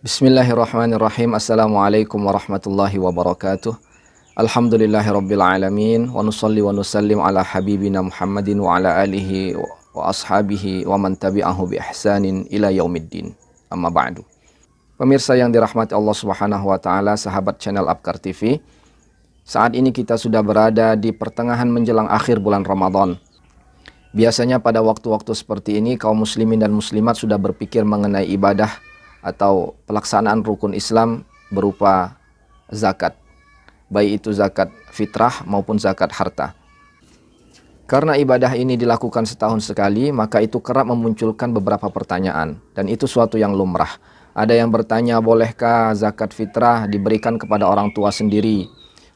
Bismillahirrahmanirrahim. Assalamualaikum warahmatullahi wabarakatuh. Alhamdulillahirabbil alamin wa nusalli wa nusallim ala habibina Muhammadin wa ala alihi wa ashabihi wa man tabi'ahu bi ihsanin ila yaumiddin. Amma ba'du. Pemirsa yang dirahmati Allah Subhanahu wa taala, sahabat channel Abkar TV. Saat ini kita sudah berada di pertengahan menjelang akhir bulan Ramadan. Biasanya pada waktu-waktu seperti ini kaum muslimin dan muslimat sudah berpikir mengenai ibadah atau pelaksanaan rukun Islam berupa zakat, baik itu zakat fitrah maupun zakat harta. Karena ibadah ini dilakukan setahun sekali, maka itu kerap memunculkan beberapa pertanyaan, dan itu suatu yang lumrah. Ada yang bertanya, bolehkah zakat fitrah diberikan kepada orang tua sendiri?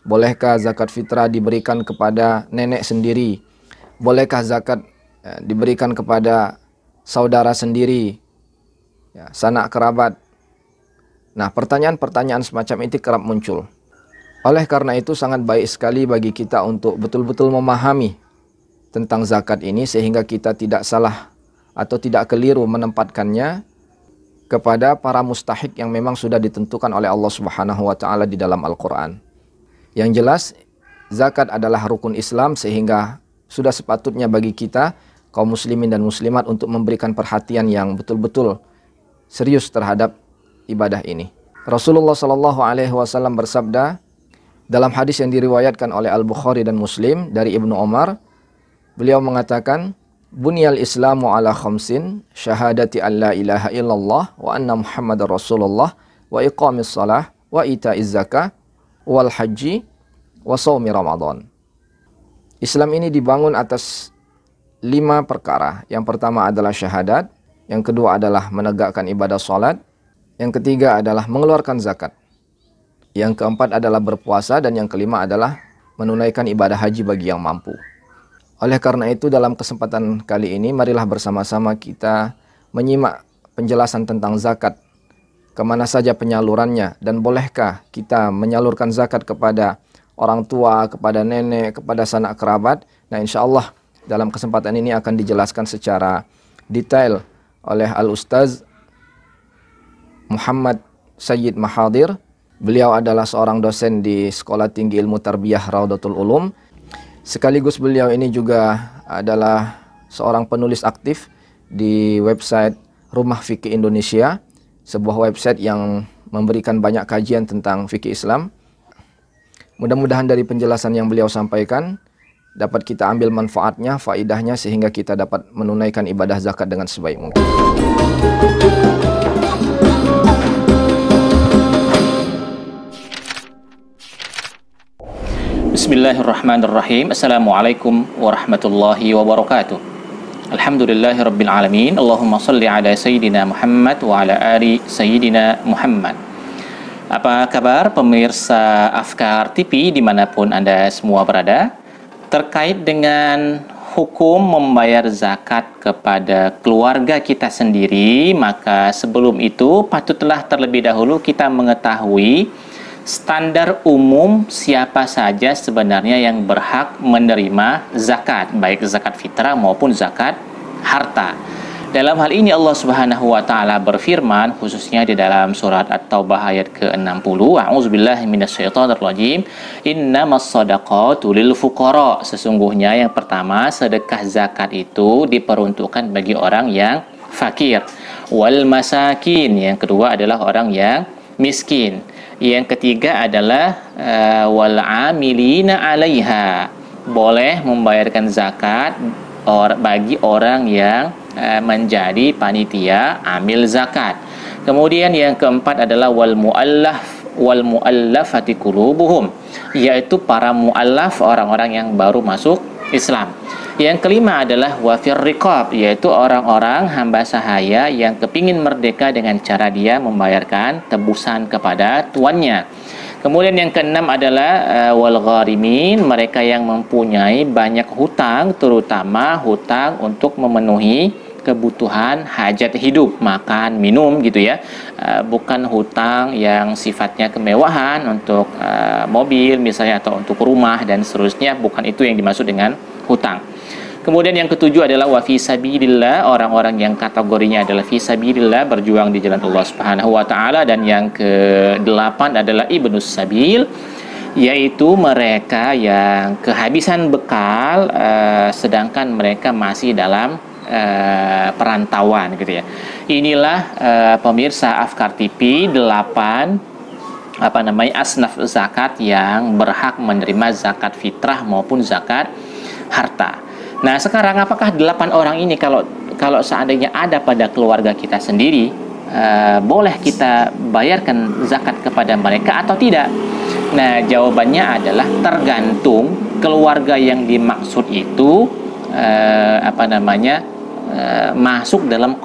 Bolehkah zakat fitrah diberikan kepada nenek sendiri? Bolehkah zakat diberikan kepada saudara sendiri? Ya, sanak kerabat. Nah, pertanyaan-pertanyaan semacam itu kerap muncul. Oleh karena itu sangat baik sekali bagi kita untuk betul-betul memahami tentang zakat ini sehingga kita tidak salah atau tidak keliru menempatkannya kepada para mustahik yang memang sudah ditentukan oleh Allah Subhanahu wa taala di dalam Al-Qur'an. Yang jelas, zakat adalah rukun Islam sehingga sudah sepatutnya bagi kita kaum muslimin dan muslimat untuk memberikan perhatian yang betul-betul serius terhadap ibadah ini. Rasulullah Shallallahu Alaihi Wasallam bersabda dalam hadis yang diriwayatkan oleh Al-Bukhari dan Muslim dari Ibnu Umar, beliau mengatakan, Bunyal Islamu ala khamsin, syahadati an la ilaha illallah wa anna Muhammadar Rasulullah wa iqamis salah wa ita'iz zakah wal haji wa shaumi Ramadan. Islam ini dibangun atas 5 perkara. Yang pertama adalah syahadat. Yang kedua adalah menegakkan ibadah salat. Yang ketiga adalah mengeluarkan zakat. Yang keempat adalah berpuasa. Dan yang kelima adalah menunaikan ibadah haji bagi yang mampu. Oleh karena itu dalam kesempatan kali ini marilah bersama-sama kita menyimak penjelasan tentang zakat. Kemana saja penyalurannya dan bolehkah kita menyalurkan zakat kepada orang tua, kepada nenek, kepada sanak kerabat. Nah, insya Allah dalam kesempatan ini akan dijelaskan secara detail oleh Al-Ustaz Muhammad Sayyid Mahadir. Beliau adalah seorang dosen di Sekolah Tinggi Ilmu Tarbiyah Raudatul Ulum. Sekaligus beliau ini juga adalah seorang penulis aktif di website Rumah Fikih Indonesia, sebuah website yang memberikan banyak kajian tentang fikih Islam. Mudah-mudahan dari penjelasan yang beliau sampaikan dapat kita ambil manfaatnya, faidahnya, sehingga kita dapat menunaikan ibadah zakat dengan sebaik mungkin. Bismillahirrahmanirrahim. Assalamualaikum warahmatullahi wabarakatuh. Alhamdulillahirabbil alamin. Allahumma shalli ala sayyidina Muhammad wa ala ali sayyidina Muhammad. Apa kabar pemirsa Afkar TV dimanapun Anda semua berada? Terkait dengan hukum membayar zakat kepada keluarga kita sendiri, maka sebelum itu patutlah terlebih dahulu kita mengetahui standar umum siapa saja sebenarnya yang berhak menerima zakat, baik zakat fitrah maupun zakat harta. Dalam hal ini Allah Subhanahu wa taala berfirman khususnya di dalam surat At-Taubah ayat ke-60, A'udzubillahi minasyaitonir rajim. Innamas shadaqatu lil fuqara. Sesungguhnya yang pertama, sedekah zakat itu diperuntukkan bagi orang yang fakir. Wal masakin. Yang kedua adalah orang yang miskin. Yang ketiga adalah wal amilina 'alaiha. Boleh membayarkan zakat bagi orang yang menjadi panitia amil zakat. Kemudian yang keempat adalah wal muallafati qulubuhum, yaitu para muallaf, orang-orang yang baru masuk Islam. Yang kelima adalah wafir riqab, yaitu orang-orang hamba sahaya yang kepingin merdeka dengan cara dia membayarkan tebusan kepada tuannya. Kemudian yang keenam adalah wal gharimin, mereka yang mempunyai banyak hutang, terutama hutang untuk memenuhi kebutuhan hajat hidup, makan, minum gitu ya. Bukan hutang yang sifatnya kemewahan untuk mobil misalnya atau untuk rumah dan seterusnya, bukan itu yang dimaksud dengan hutang. Kemudian yang ketujuh adalah wa fi sabilillah, orang-orang yang kategorinya adalah fi sabilillah, berjuang di jalan Allah Subhanahu wa taala. Dan yang kedelapan adalah ibnus sabil, yaitu mereka yang kehabisan bekal sedangkan mereka masih dalam perantauan gitu ya. Inilah pemirsa Afkar TV 8 asnaf zakat yang berhak menerima zakat fitrah maupun zakat harta. Nah, sekarang apakah 8 orang ini kalau seandainya ada pada keluarga kita sendiri, boleh kita bayarkan zakat kepada mereka atau tidak? Nah, jawabannya adalah tergantung keluarga yang dimaksud itu masuk dalam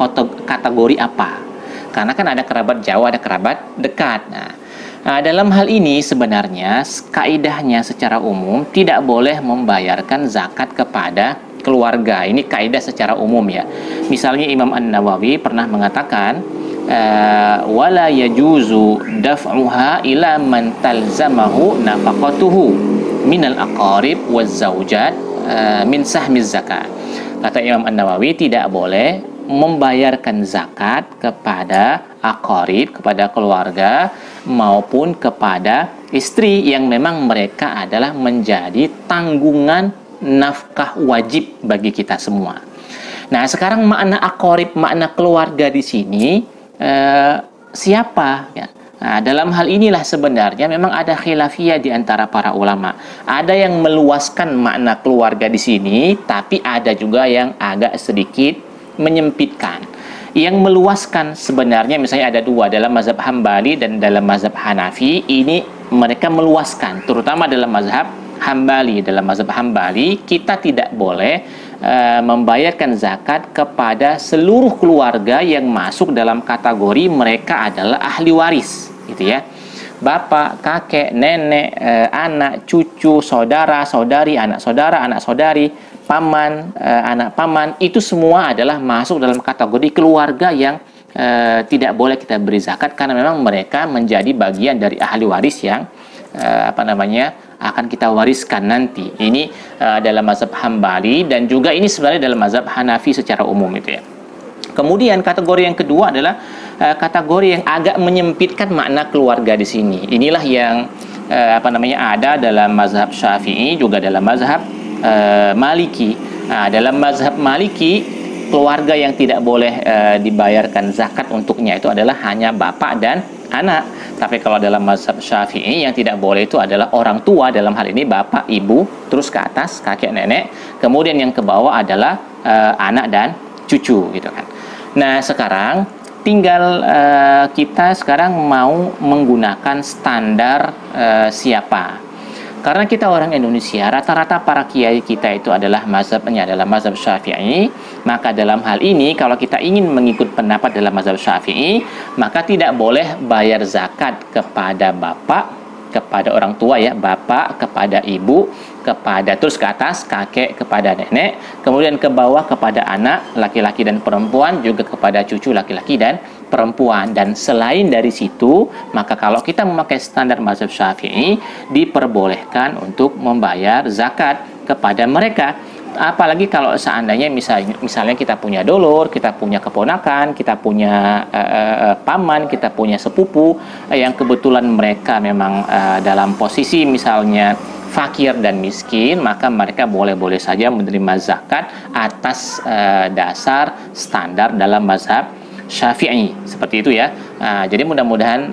kategori apa. Karena kan ada kerabat jauh, ada kerabat dekat. Nah, dalam hal ini sebenarnya kaidahnya secara umum tidak boleh membayarkan zakat kepada keluarga. Ini kaidah secara umum ya. Misalnya Imam An-Nawawi pernah mengatakan wala yajuzu daf'uha ila man talzamahu nafaqatuhu minal aqarib waz zaujat min sahmiz zakat. Kata Imam An-Nawawi, tidak boleh membayarkan zakat kepada aqarib, kepada keluarga maupun kepada istri yang memang mereka adalah menjadi tanggungan nafkah wajib bagi kita semua. Nah, sekarang makna aqarib, makna keluarga di sini siapa ya? Nah, dalam hal inilah sebenarnya memang ada khilafiyah di antara para ulama. Ada yang meluaskan makna keluarga di sini, tapi ada juga yang agak sedikit menyempitkan. Yang meluaskan sebenarnya misalnya ada dua, dalam mazhab Hambali dan dalam mazhab Hanafi. Ini mereka meluaskan, terutama dalam mazhab Hambali. Dalam mazhab Hambali kita tidak boleh membayarkan zakat kepada seluruh keluarga yang masuk dalam kategori mereka adalah ahli waris, gitu ya. Bapak, kakek, nenek, anak, cucu, saudara, saudari, anak saudari, paman, anak paman, itu semua adalah masuk dalam kategori keluarga yang tidak boleh kita beri zakat karena memang mereka menjadi bagian dari ahli waris yang akan kita wariskan nanti. Ini dalam mazhab Hambali, dan juga ini sebenarnya dalam mazhab Hanafi secara umum itu ya. Kemudian kategori yang kedua adalah kategori yang agak menyempitkan makna keluarga di sini. Inilah yang ada dalam mazhab Syafi'i, juga dalam mazhab Maliki. Nah, dalam mazhab Maliki, keluarga yang tidak boleh dibayarkan zakat untuknya itu adalah hanya bapak dan anak. Tapi kalau dalam mazhab Syafi'i yang tidak boleh itu adalah orang tua, dalam hal ini bapak, ibu, terus ke atas kakek, nenek, kemudian yang ke bawah adalah anak dan cucu gitu kan. Nah, sekarang tinggal kita sekarang mau menggunakan standar siapa. Karena kita orang Indonesia, rata-rata para kiai kita itu adalah mazhabnya adalah mazhab Syafi'i. Maka dalam hal ini kalau kita ingin mengikut pendapat dalam mazhab Syafi'i, maka tidak boleh bayar zakat kepada bapak, kepada orang tua ya, bapak kepada ibu, kepada terus ke atas kakek kepada nenek, kemudian ke bawah kepada anak laki-laki dan perempuan, juga kepada cucu laki-laki dan perempuan. Dan selain dari situ, maka kalau kita memakai standar mazhab Syafi'i, diperbolehkan untuk membayar zakat kepada mereka. Apalagi kalau seandainya misalnya kita punya dulur, kita punya keponakan, kita punya paman, kita punya sepupu yang kebetulan mereka memang dalam posisi misalnya fakir dan miskin, maka mereka boleh-boleh saja menerima zakat atas dasar standar dalam mazhab Syafi'i. Seperti itu ya. Jadi mudah-mudahan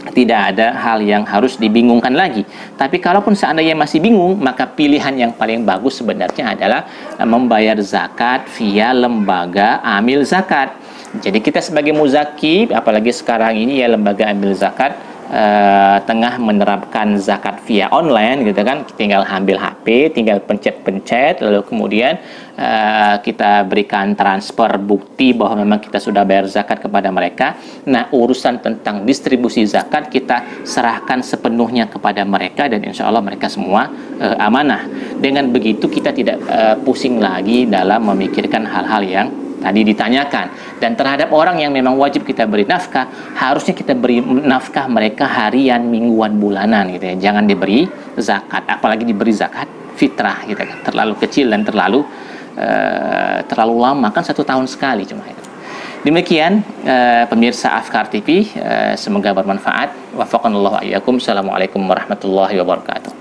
tidak ada hal yang harus dibingungkan lagi. Tapi kalaupun seandainya masih bingung, maka pilihan yang paling bagus sebenarnya adalah membayar zakat via lembaga amil zakat. Jadi kita sebagai muzaki, apalagi sekarang ini ya lembaga amil zakat tengah menerapkan zakat via online gitu kan, tinggal ambil HP, tinggal pencet-pencet, lalu kemudian kita berikan transfer bukti bahwa memang kita sudah bayar zakat kepada mereka. Nah, urusan tentang distribusi zakat kita serahkan sepenuhnya kepada mereka, dan insya Allah mereka semua amanah. Dengan begitu kita tidak pusing lagi dalam memikirkan hal-hal yang tadi ditanyakan. Dan terhadap orang yang memang wajib kita beri nafkah, harusnya kita beri nafkah mereka harian, mingguan, bulanan gitu ya. Jangan diberi zakat, apalagi diberi zakat fitrah gitu kan, terlalu kecil dan terlalu lama kan 1 tahun sekali cuma itu. Demikian pemirsa Afkar TV, semoga bermanfaat. Wafaqanallahu wa iyyakum. Assalamualaikum warahmatullahi wabarakatuh.